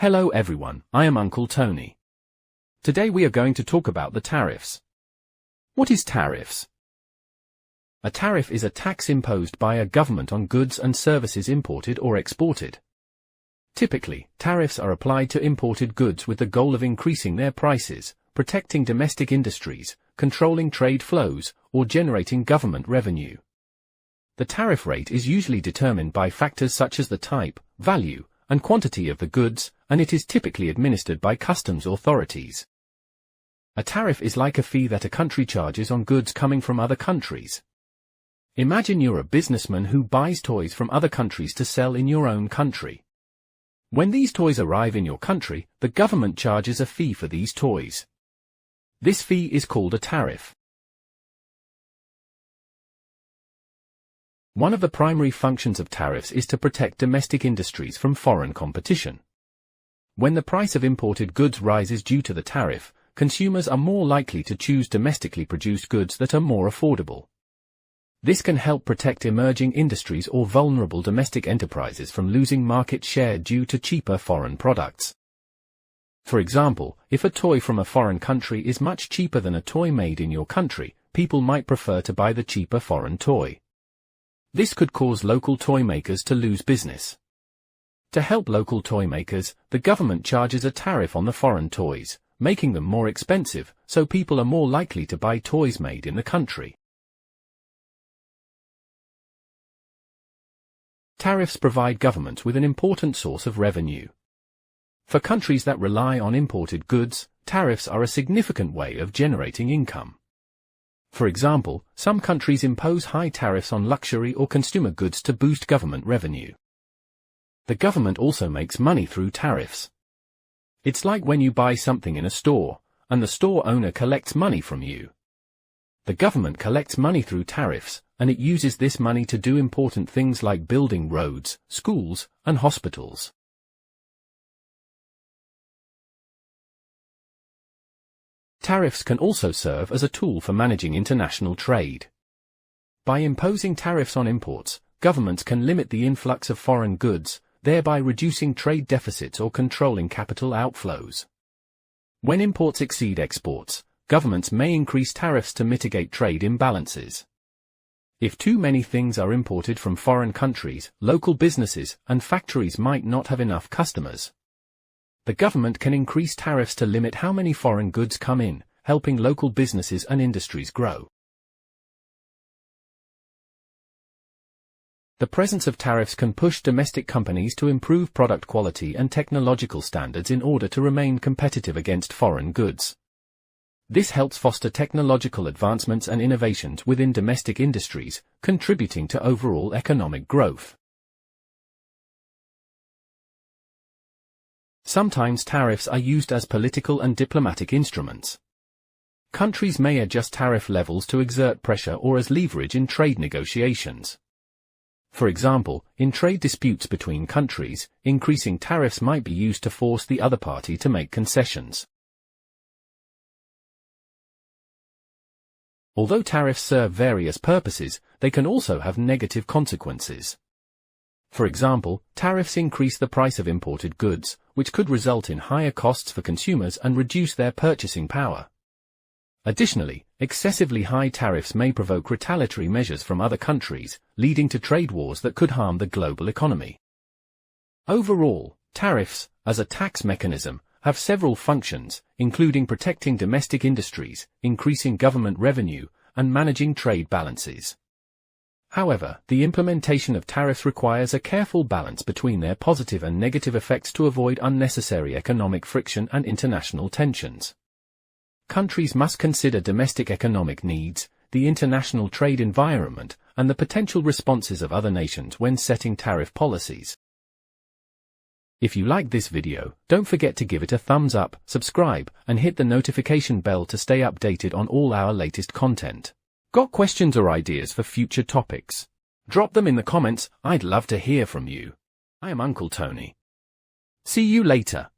Hello everyone, I am Uncle Tony. Today we are going to talk about the tariffs. What is tariffs? A tariff is a tax imposed by a government on goods and services imported or exported. Typically, tariffs are applied to imported goods with the goal of increasing their prices, protecting domestic industries, controlling trade flows, or generating government revenue. The tariff rate is usually determined by factors such as the type, value, and quantity of the goods, and it is typically administered by customs authorities. A tariff is like a fee that a country charges on goods coming from other countries. Imagine you're a businessman who buys toys from other countries to sell in your own country. When these toys arrive in your country, the government charges a fee for these toys. This fee is called a tariff. One of the primary functions of tariffs is to protect domestic industries from foreign competition. When the price of imported goods rises due to the tariff, consumers are more likely to choose domestically produced goods that are more affordable. This can help protect emerging industries or vulnerable domestic enterprises from losing market share due to cheaper foreign products. For example, if a toy from a foreign country is much cheaper than a toy made in your country, people might prefer to buy the cheaper foreign toy. This could cause local toy makers to lose business. To help local toy makers, the government charges a tariff on the foreign toys, making them more expensive, so people are more likely to buy toys made in the country. Tariffs provide governments with an important source of revenue. For countries that rely on imported goods, tariffs are a significant way of generating income. For example, some countries impose high tariffs on luxury or consumer goods to boost government revenue. The government also makes money through tariffs. It's like when you buy something in a store, and the store owner collects money from you. The government collects money through tariffs, and it uses this money to do important things like building roads, schools, and hospitals. Tariffs can also serve as a tool for managing international trade. By imposing tariffs on imports, governments can limit the influx of foreign goods, thereby reducing trade deficits or controlling capital outflows. When imports exceed exports, governments may increase tariffs to mitigate trade imbalances. If too many things are imported from foreign countries, local businesses and factories might not have enough customers. The government can increase tariffs to limit how many foreign goods come in, helping local businesses and industries grow. The presence of tariffs can push domestic companies to improve product quality and technological standards in order to remain competitive against foreign goods. This helps foster technological advancements and innovations within domestic industries, contributing to overall economic growth. Sometimes tariffs are used as political and diplomatic instruments. Countries may adjust tariff levels to exert pressure or as leverage in trade negotiations. For example, in trade disputes between countries, increasing tariffs might be used to force the other party to make concessions. Although tariffs serve various purposes, they can also have negative consequences. For example, tariffs increase the price of imported goods, which could result in higher costs for consumers and reduce their purchasing power. Additionally, excessively high tariffs may provoke retaliatory measures from other countries, leading to trade wars that could harm the global economy. Overall, tariffs, as a tax mechanism, have several functions, including protecting domestic industries, increasing government revenue, and managing trade balances. However, the implementation of tariffs requires a careful balance between their positive and negative effects to avoid unnecessary economic friction and international tensions. Countries must consider domestic economic needs, the international trade environment, and the potential responses of other nations when setting tariff policies. If you like this video, don't forget to give it a thumbs up, subscribe, and hit the notification bell to stay updated on all our latest content. Got questions or ideas for future topics? Drop them in the comments, I'd love to hear from you. I am Uncle Tony. See you later.